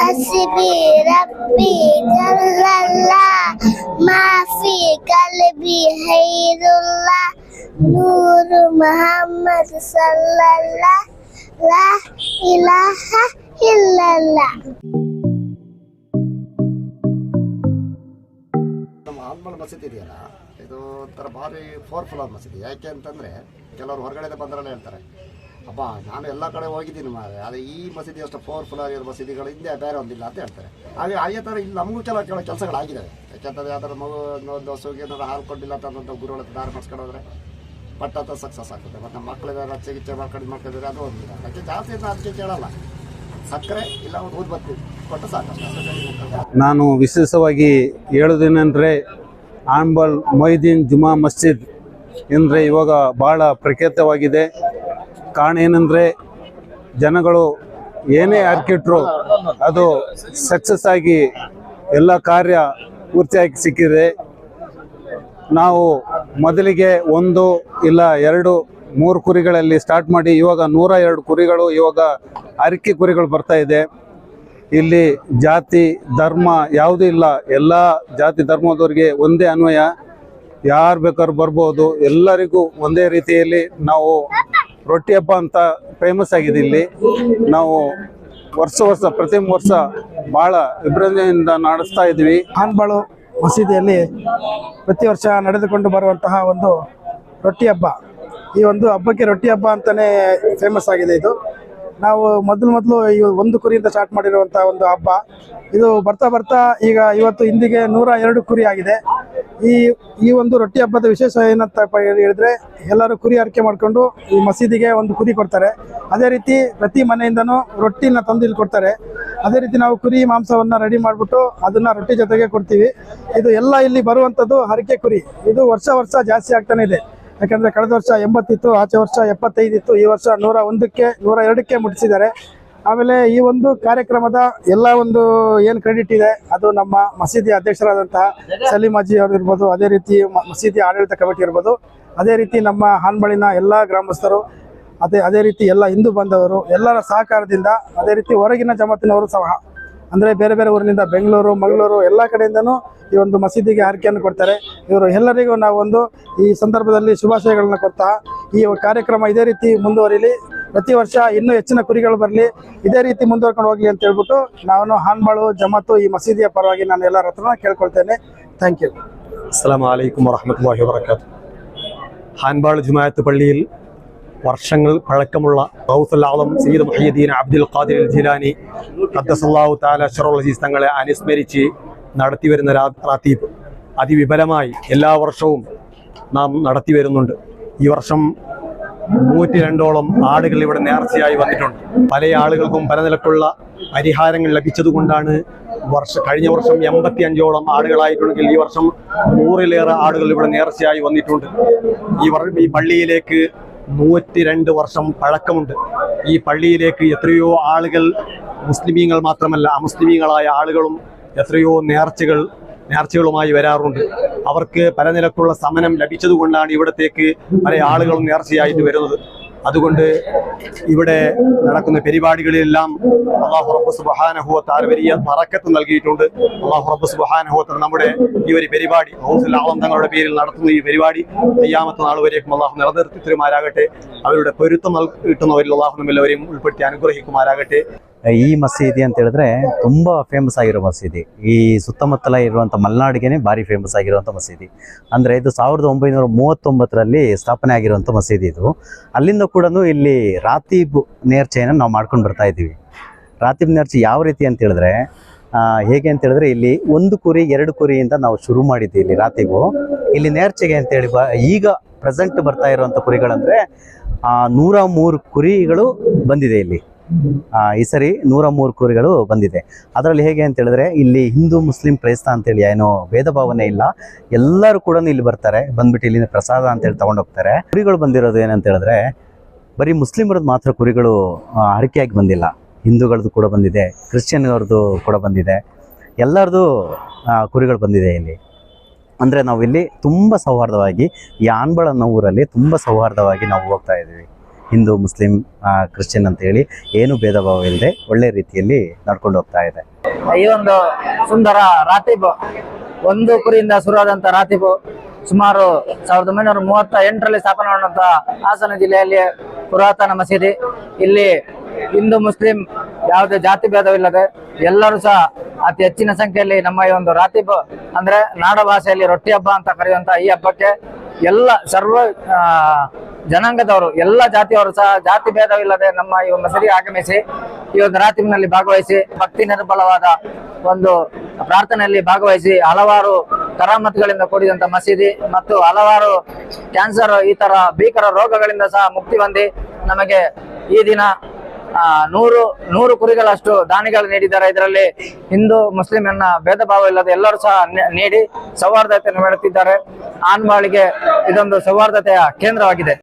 हस्बी रब्बी जल्लल्लाह माफी कल्बी हैरुल्लाह नूर मोहम्मद सल्लल्लाह ला इलाहा इल्लल्लाह। ನಮ್ಮ ಆಲ್ಮಲ್ ಮಸೀದಿ ಇದೆಯಲ್ಲ, ಇದು ಒಂಥರ ಭಾರಿ ಪವರ್ಫುಲ್ ಆದ ಮಸೀದಿ. ಯಾಕೆ ಅಂತಂದರೆ ಕೆಲವರು ಹೊರಗಡೆ ಬಂದ್ರಲ್ಲ ಹೇಳ್ತಾರೆ, ಅಪ್ಪ ನಾನು ಎಲ್ಲ ಕಡೆ ಹೋಗಿದ್ದೀನಿ ಮಾರೆ, ಆದರೆ ಈ ಮಸೀದಿ ಅಷ್ಟು ಪವರ್ಫುಲ್ ಆಗಿರೋ ಮಸೀದಿಗಳು ಹಿಂದೆ ಬೇರೆ ಒಂದಿಲ್ಲ ಅಂತ ಹೇಳ್ತಾರೆ. ಹಾಗೆ ಅದೇ ಥರ ಇಲ್ಲಿ ನಮಗೂ ಕೆಲವು ಕೆಲಸಗಳಾಗಿದ್ದಾವೆ. ಯಾಕೆಂತಂದರೆ ಯಾವ್ದಾದ್ರು ಮಗು ಒಂದು ಹಸುಗೆ ಏನಾದ್ರು ಹಾಲು ಕೊಟ್ಟಿಲ್ಲ ಅಂತ ಗುರುಗಳ ದಾರಿ ಮಾಡಿಸ್ಕೊಂಡು ಹೋದರೆ ಬಟ್ ಅದು ಸಕ್ಸಸ್ ಆಗ್ತದೆ. ಮತ್ತು ನಮ್ಮ ಮಕ್ಕಳಿಗೆ ಚಿಕಿತ್ಸೆ ಮಾಡ್ಕೊಂಡಿದ್ರೆ ಅದು ಒಂದಿಲ್ಲ. ಅದಕ್ಕೆ ಜಾಸ್ತಿ ಅದಕ್ಕೆ ಕೇಳಲ್ಲ, ಸಕ್ಕರೆ ಇಲ್ಲ ಒಂದು ಊದ್ಬತ್ತಿ ಕೊಟ್ಟು ಸಾಕಷ್ಟು. ನಾನು ವಿಶೇಷವಾಗಿ ಹೇಳೋದೇನೆಂದರೆ ಆಂಬಲ್ ಮೊಯ್ದೀನ್ ಜುಮಾ ಮಸ್ಜಿದ್ ಅಂದರೆ ಇವಾಗ ಭಾಳ ಪ್ರಖ್ಯಾತವಾಗಿದೆ. ಕಾರಣ ಏನಂದರೆ ಜನಗಳು ಏನೇ ಅರ್ಕಿಟ್ರು ಅದು ಸಕ್ಸಸ್ ಆಗಿ ಎಲ್ಲ ಕಾರ್ಯ ಪೂರ್ತಿಯಾಗಿ ಸಿಕ್ಕಿದೆ. ನಾವು ಮೊದಲಿಗೆ 1 ಇಲ್ಲ 2 3 ಕುರಿಗಳಲ್ಲಿ ಸ್ಟಾರ್ಟ್ ಮಾಡಿ ಇವಾಗ 102 ಕುರಿಗಳು, ಇವಾಗ ಅರಿಕೆ ಕುರಿಗಳು ಬರ್ತಾ ಇದೆ. ಇಲ್ಲಿ ಜಾತಿ ಧರ್ಮ ಯಾವುದೂ ಇಲ್ಲ, ಎಲ್ಲ ಜಾತಿ ಧರ್ಮದವ್ರಿಗೆ ಒಂದೇ ಅನ್ವಯ, ಯಾರು ಬೇಕಾದ್ರೂ ಬರ್ಬೋದು. ಎಲ್ಲರಿಗೂ ಒಂದೇ ರೀತಿಯಲ್ಲಿ ನಾವು ರೊಟ್ಟಿ ಹಬ್ಬ ಅಂತ ಫೇಮಸ್ ಆಗಿದೆ ಇಲ್ಲಿ. ನಾವು ವರ್ಷ ಪ್ರತಿ ವರ್ಷ ಭಾಳ ವಿಜೃಂಭಣೆಯಿಂದ ನಡೆಸ್ತಾ ಇದ್ವಿ. ಹಾನ್ಬಾಳು ಮಸೀದಿಯಲ್ಲಿ ಪ್ರತಿ ವರ್ಷ ನಡೆದುಕೊಂಡು ಬರುವಂತಹ ಒಂದು ರೊಟ್ಟಿ ಹಬ್ಬ. ಈ ಒಂದು ಹಬ್ಬಕ್ಕೆ ರೊಟ್ಟಿ ಹಬ್ಬ ಅಂತಲೇ ಫೇಮಸ್ ಆಗಿದೆ. ಇದು ನಾವು ಮೊದಲು ಈ 1 ಕುರಿಯಿಂದ ಸ್ಟಾರ್ಟ್ ಮಾಡಿರುವಂಥ ಒಂದು ಹಬ್ಬ. ಇದು ಬರ್ತಾ ಈಗ ಇವತ್ತು ಇಂದಿಗೆ 102 ಕುರಿ ಆಗಿದೆ. ಈ ಒಂದು ರೊಟ್ಟಿ ಹಬ್ಬದ ವಿಶೇಷ ಏನಂತ ಹೇಳಿದ್ರೆ, ಎಲ್ಲರೂ ಕುರಿ ಅರಿಕೆ ಮಾಡಿಕೊಂಡು ಈ ಮಸೀದಿಗೆ 1 ಕುರಿ ಕೊಡ್ತಾರೆ. ಅದೇ ರೀತಿ ಪ್ರತಿ ಮನೆಯಿಂದನೂ ರೊಟ್ಟಿನ ತಂದು ಇಲ್ಲಿ ಕೊಡ್ತಾರೆ. ಅದೇ ರೀತಿ ನಾವು ಕುರಿ ಮಾಂಸವನ್ನು ರೆಡಿ ಮಾಡಿಬಿಟ್ಟು ಅದನ್ನು ರೊಟ್ಟಿ ಜೊತೆಗೆ ಕೊಡ್ತೀವಿ. ಇದು ಎಲ್ಲ ಇಲ್ಲಿ ಬರುವಂಥದ್ದು ಹರಕೆ ಕುರಿ. ಇದು ವರ್ಷ ಜಾಸ್ತಿ ಆಗ್ತಾನೆ ಇದೆ. ಯಾಕಂದರೆ ಕಳೆದ ವರ್ಷ 80 ಇತ್ತು, ಆಚೆ ವರ್ಷ 75 ಇತ್ತು, ಈ ವರ್ಷ 101ಕ್ಕೆ 102ಕ್ಕೆ ಮುಟ್ಟಿಸಿದ್ದಾರೆ. ಆಮೇಲೆ ಈ ಒಂದು ಕಾರ್ಯಕ್ರಮದ ಎಲ್ಲ ಒಂದು ಏನು ಕ್ರೆಡಿಟ್ ಇದೆ ಅದು ನಮ್ಮ ಮಸೀದಿ ಅಧ್ಯಕ್ಷರಾದಂತಹ ಸಲೀಂ ಅಜ್ಜಿ ಅವರು ಇರ್ಬೋದು, ಅದೇ ರೀತಿ ಮಸೀದಿ ಆಡಳಿತ ಕಮಿಟಿ ಇರ್ಬೋದು, ಅದೇ ರೀತಿ ನಮ್ಮ ಹಾನ್ಬಾಳಿನ ಎಲ್ಲ ಗ್ರಾಮಸ್ಥರು, ಅದೇ ರೀತಿ ಎಲ್ಲ ಹಿಂದೂ ಬಂದವರು ಎಲ್ಲರ ಸಹಕಾರದಿಂದ, ಅದೇ ರೀತಿ ಹೊರಗಿನ ಜಮಾತಿನವರು ಸಹ ಅಂದರೆ ಬೇರೆ ಊರಿನಿಂದ ಬೆಂಗಳೂರು ಮಂಗಳೂರು ಎಲ್ಲ ಕಡೆಯಿಂದನೂ ಈ ಒಂದು ಮಸೀದಿಗೆ ಆರಕೆಯನ್ನು ಕೊಡ್ತಾರೆ. ಇವರು ಎಲ್ಲರಿಗೂ ನಾವೊಂದು ಈ ಸಂದರ್ಭದಲ್ಲಿ ಶುಭಾಶಯಗಳನ್ನ ಕೊಡ್ತಾ ಈ ಕಾರ್ಯಕ್ರಮ ಇದೇ ರೀತಿ ಮುಂದುವರಿಲಿ, ಪ್ರತಿ ವರ್ಷ ಇನ್ನೂ ಹೆಚ್ಚಿನ ಕುರಿಗಳು ಬರಲಿ, ಇದೇ ರೀತಿ ಮುಂದುವರ್ಕೊಂಡು ಹೋಗಲಿ ಅಂತ ಹೇಳ್ಬಿಟ್ಟು ನಾನು ಹಾನ್ಬಾಳು ಜಮಾತು ಈ ಮಸೀದಿಯ ಪರವಾಗಿ ನಾನು ಎಲ್ಲರ ಹತ್ರ ಕೇಳ್ಕೊಳ್ತೇನೆ. Thank you. അസ്സലാമു അലൈക്കും വറഹ്മത്തുള്ളാഹി വബറകാതുഹു. ഹാൻബാൾ ജുമാഅത്ത് പള്ളിയിൽ വർഷങ്ങൾ പഴക്കമുള്ള ഗൗസുൽ ആലം സയ്യിദ് മുഹയ്യിദ്ദീൻ അബ്ദുൽ ഖാദിർ ജിലാനി ഖദ്ദസല്ലാഹു തആല ശറഉൽ അസീസ് തങ്ങളെ അനുസ്മരിച്ച് നടത്തിവരുന്ന റാത്തീബ് അതിവിപുലമായി എല്ലാ വർഷവും നാം നടത്തി വരുന്നുണ്ട്. ഈ വർഷം 102ഓളം ആടുകൾ ഇവിടെ നേർച്ചയായി വന്നിട്ടുണ്ട്. പല ആളുകൾക്കും പല നിലക്കുള്ള പരിഹാരങ്ങൾ ലഭിച്ചതുകൊണ്ടാണ് കഴിഞ്ഞ വർഷം 85ഓളം ആടുകളായിട്ടുണ്ടെങ്കിൽ ഈ വർഷം 100ലേറെ ആടുകൾ ഇവിടെ നേർച്ചയായി വന്നിട്ടുണ്ട്. ഈ പള്ളിയിലേക്ക് 102 വർഷം പഴക്കമുണ്ട്. ഈ പള്ളിയിലേക്ക് എത്രയോ ആളുകൾ, മുസ്ലിമീങ്ങൾ മാത്രമല്ല അമുസ്ലിമീങ്ങളായ ആളുകളും എത്രയോ നേർച്ചകളുമായി വരാറുണ്ട്. അവർക്ക് പല നിലക്കുള്ള സമനം ലഭിച്ചതുകൊണ്ടാണ് ഇവിടത്തേക്ക് പല ആളുകളും നേർച്ചയായിട്ട് വരുന്നത്. അതുകൊണ്ട് ഇവിടെ നടക്കുന്ന പരിപാടികളിലെല്ലാം അല്ലാഹു റബ്ബ് സുബ്ഹാനഹു വ തആല വലിയ ബറക്കത്ത് നൽകിയിട്ടുണ്ട്. അല്ലാഹു റബ്ബ് സുബ്ഹാനഹു വ തആല നമ്മുടെ ഈ ഒരു പരിപാടി ഗൗസുൽ ആലം തങ്ങളുടെ പേരിൽ നടത്തുന്ന ഈ പരിപാടി ഖിയാമത്ത് നാൾ വരേക്കും അല്ലാഹു നിലനിർത്തി തരുമാറാകട്ടെ. അവരുടെ പൊരുത്തം കിട്ടുന്നവരിൽ അല്ലാഹു നമ്മെല്ലാവരെയും ഉൾപ്പെടുത്തി അനുഗ്രഹിക്കുമാറാകട്ടെ. ಈ ಮಸೀದಿ ಅಂತ ಹೇಳಿದ್ರೆ ತುಂಬ ಫೇಮಸ್ ಆಗಿರೋ ಮಸೀದಿ. ಈ ಸುತ್ತಮುತ್ತಲ ಇರುವಂಥ ಮಲೆನಾಡಿಗೆ ಭಾರಿ ಫೇಮಸ್ ಆಗಿರುವಂಥ ಮಸೀದಿ. ಅಂದರೆ ಇದು 1939ರಲ್ಲಿ ಸ್ಥಾಪನೆ ಆಗಿರುವಂಥ ಮಸೀದಿ ಇದು. ಅಲ್ಲಿಂದ ಕೂಡ ಇಲ್ಲಿ ರಾತೀಬ್ ನೇರ್ಚೆಯನ್ನು ನಾವು ಮಾಡ್ಕೊಂಡು ಬರ್ತಾ ಇದ್ದೀವಿ. ರಾತೀಬ್ ನೇರ್ಚೆ ಯಾವ ರೀತಿ ಅಂತ ಹೇಳಿದ್ರೆ ಹೇಗೆ ಅಂತ ಹೇಳಿದ್ರೆ, ಇಲ್ಲಿ 1 ಕುರಿ 2 ಕುರಿಯಿಂದ ನಾವು ಶುರು ಮಾಡಿದ್ದೀವಿ ಇಲ್ಲಿ ರಾತೀಬು. ಇಲ್ಲಿ ನೇರ್ಚೆಗೆ ಅಂತೇಳಿ ಈಗ ಪ್ರೆಸೆಂಟ್ ಬರ್ತಾ ಇರುವಂಥ ಕುರಿಗಳಂದರೆ 103 ಕುರಿಗಳು ಬಂದಿದೆ ಇಲ್ಲಿ. ಈ ಸರಿ 103 ಕುರಿಗಳು ಬಂದಿದೆ. ಅದರಲ್ಲಿ ಹೇಗೆ ಅಂತ ಹೇಳಿದ್ರೆ, ಇಲ್ಲಿ ಹಿಂದೂ ಮುಸ್ಲಿಂ ಕ್ರೈಸ್ತ ಅಂತೇಳಿ ಏನೋ ಭೇದ ಭಾವನೆ ಇಲ್ಲ, ಎಲ್ಲರೂ ಕೂಡ ಇಲ್ಲಿ ಬರ್ತಾರೆ. ಬಂದ್ಬಿಟ್ಟು ಇಲ್ಲಿಂದ ಪ್ರಸಾದ ಅಂತೇಳಿ ತಗೊಂಡೋಗ್ತಾರೆ. ಕುರಿಗಳು ಬಂದಿರೋದು ಏನಂತ ಹೇಳಿದ್ರೆ, ಬರೀ ಮುಸ್ಲಿಮರದ್ದು ಮಾತ್ರ ಕುರಿಗಳು ಹರಕೆಯಾಗಿ ಬಂದಿಲ್ಲ, ಹಿಂದೂಗಳದ್ದು ಕೂಡ ಬಂದಿದೆ, ಕ್ರಿಶ್ಚಿಯನ್ಗಳದ್ದು ಕೂಡ ಬಂದಿದೆ, ಎಲ್ಲರದ್ದು ಕುರಿಗಳು ಬಂದಿದೆ ಇಲ್ಲಿ. ಅಂದರೆ ನಾವು ಇಲ್ಲಿ ತುಂಬ ಸೌಹಾರ್ದವಾಗಿ, ಈ ಹಾನ್ಬಾಳ ಅನ್ನೋ ಊರಲ್ಲಿ ತುಂಬ ಸೌಹಾರ್ದವಾಗಿ ನಾವು ಹೋಗ್ತಾ ಇದ್ದೀವಿ. ಹಿಂದೂ ಮುಸ್ಲಿಂ ಕ್ರಿಶ್ಚಿಯನ್ ಅಂತೇಳಿ ಏನು ಭೇದ ಭಾವ ಇಲ್ಲದೆ ಒಳ್ಳೆ ರೀತಿಯಲ್ಲಿ ನಡ್ಕೊಂಡು ಹೋಗ್ತಾ ಇದೆ. ಈ ಒಂದು ಸುಂದರ ರಾತೀಬ್, ಒಂದು ಕುರಿಯಿಂದ ಶುರುವಾದಂತ ರಾತೀಬ್ ಸುಮಾರು 1938ರಲ್ಲಿ ಸ್ಥಾಪನೆಗೊಂಡಂತ ಹಾಸನ ಜಿಲ್ಲೆಯಲ್ಲಿ ಪುರಾತನ ಮಸೀದಿ. ಇಲ್ಲಿ ಹಿಂದೂ ಮುಸ್ಲಿಂ ಯಾವುದೇ ಜಾತಿ ಭೇದವಿಲ್ಲದೆ ಎಲ್ಲರೂ ಸಹ ಅತಿ ಹೆಚ್ಚಿನ ಸಂಖ್ಯೆಯಲ್ಲಿ ನಮ್ಮ ಈ ಒಂದು ರಾತೀಬ್ ಅಂದ್ರೆ ನಾಡ ಭಾಷೆಯಲ್ಲಿ ರೊಟ್ಟಿ ಹಬ್ಬ ಅಂತ ಕರೆಯುವಂತ ಈ ಹಬ್ಬಕ್ಕೆ ಎಲ್ಲ ಸರ್ವ ಜನಾಂಗದವರು, ಎಲ್ಲ ಜಾತಿಯವರು ಸಹ ಜಾತಿ ಭೇದವಿಲ್ಲದೆ ನಮ್ಮ ಈ ಮಸೀದಿಗೆ ಆಗಮಿಸಿ ಈ ಒಂದು ರಾತೀಬ್ನಲ್ಲಿ ಭಾಗವಹಿಸಿ ಭಕ್ತಿ ನಿರ್ಬಲವಾದ ಒಂದು ಪ್ರಾರ್ಥನೆಯಲ್ಲಿ ಭಾಗವಹಿಸಿ ಹಲವಾರು ಕರಾಮತ್ಗಳಿಂದ ಕೂಡಿದಂತ ಮಸೀದಿ ಮತ್ತು ಹಲವಾರು ಕ್ಯಾನ್ಸರ್ ಈ ತರ ಭೀಕರ ರೋಗಗಳಿಂದ ಸಹ ಮುಕ್ತಿ ಹೊಂದಿ ನಮಗೆ ಈ ದಿನ 100 ಕುರಿಗಳಷ್ಟು ದಾನಿಗಳು ನೀಡಿದ್ದಾರೆ. ಇದರಲ್ಲಿ ಹಿಂದೂ ಮುಸ್ಲಿಂ ಎನ್ನ ಭೇದ ಭಾವ ಇಲ್ಲದೆ ಎಲ್ಲರೂ ಸಹ ನೀಡಿ ಸೌಹಾರ್ದತೆಯನ್ನು ಮಾಡುತ್ತಿದ್ದಾರೆ. ಆನ್ಮಾಳಿಗೆ ಇದೊಂದು ಸೌಹಾರ್ದತೆಯ ಕೇಂದ್ರವಾಗಿದೆ.